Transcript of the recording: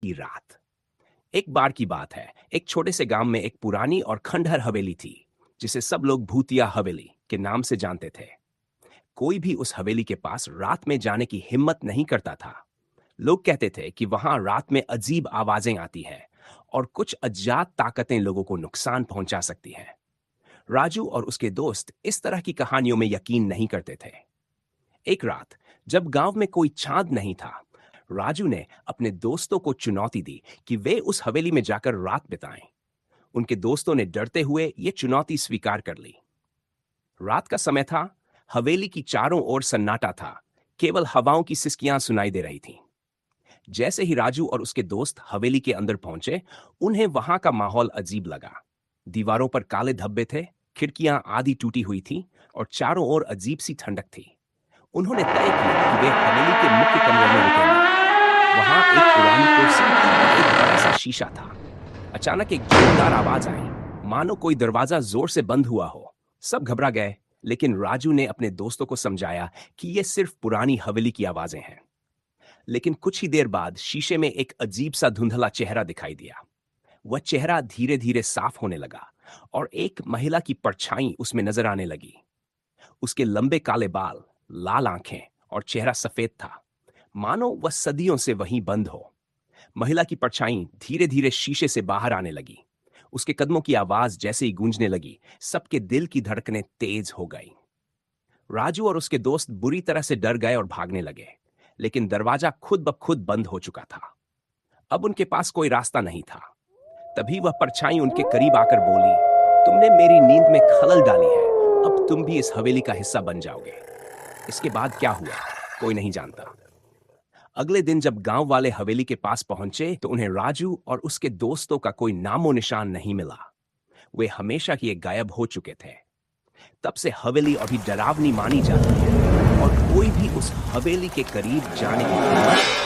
की रात। एक बार की बात है, एक छोटे से गांव में एक पुरानी और खंडहर हवेली थी, जिसे सब लोग भूतिया हवेली के नाम से जानते थे। कोई भी उस हवेली के पास रात में जाने की हिम्मत नहीं करता था। लोग कहते थे कि वहां रात में अजीब आवाजें आती हैं और कुछ अज्ञात ताकतें लोगों को नुकसान पहुंचा सकती हैं। राजू और उसके दोस्त इस तरह की कहानियों में यकीन नहीं करते थे। एक रात, जब गांव में कोई चांद नहीं था, राजू ने अपने दोस्तों को चुनौती दी कि वे उस हवेली में जाकर रात बिताएं। उनके दोस्तों ने डरते हुए ये चुनौती स्वीकार कर ली। रात का समय था। हवेली की चारों ओर सन्नाटा था। केवल हवाओं की सिसकियां सुनाई दे रही थीं। जैसे ही राजू और उसके दोस्त हवेली के अंदर पहुंचे, उन्हें वहां का माहौल अजीब लगा। दीवारों पर काले धब्बे थे, खिड़कियां आधी टूटी हुई थीं और चारों ओर अजीब सी ठंडक थी। उन्होंने तय किया कि वे हवेली के मुख्य कमरे में रुकेंगे। वहां एक पुरानी कुर्सी और एक बड़ा सा शीशा था। अचानक एक जोरदार आवाज आई, मानो कोई दरवाजा जोर से बंद हुआ हो। सब घबरा गए, लेकिन राजू ने अपने दोस्तों को समझाया कि ये सिर्फ पुरानी हवेली की आवाजें हैं। लेकिन कुछ ही देर बाद शीशे में एक अजीब सा धुंधला चेहरा दिखाई दिया। वह चेहरा धीरे धीरे साफ होने लगा और एक महिला की परछाई उसमें नजर आने लगी। उसके लंबे काले बाल, लाल आंखें और चेहरा सफेद था, मानो वह सदियों से वहीं बंद हो। महिला की परछाई धीरे धीरे शीशे से बाहर आने लगी। उसके कदमों की आवाज जैसे ही गूंजने लगी, सबके दिल की धड़कनें तेज हो गई। राजू और उसके दोस्त बुरी तरह से डर गए और भागने लगे, लेकिन दरवाजा खुद ब खुद बंद हो चुका था। अब उनके पास कोई रास्ता नहीं था। तभी वह परछाई उनके करीब आकर बोली, तुमने मेरी नींद में खलल डाली है, अब तुम भी इस हवेली का हिस्सा बन जाओगे। इसके बाद क्या हुआ, कोई नहीं जानता। अगले दिन जब गांव वाले हवेली के पास पहुंचे, तो उन्हें राजू और उसके दोस्तों का कोई नामो निशान नहीं मिला। वे हमेशा के लिए गायब हो चुके थे। तब से हवेली अभी डरावनी मानी जाती है और कोई भी उस हवेली के करीब जाने की हिम्मत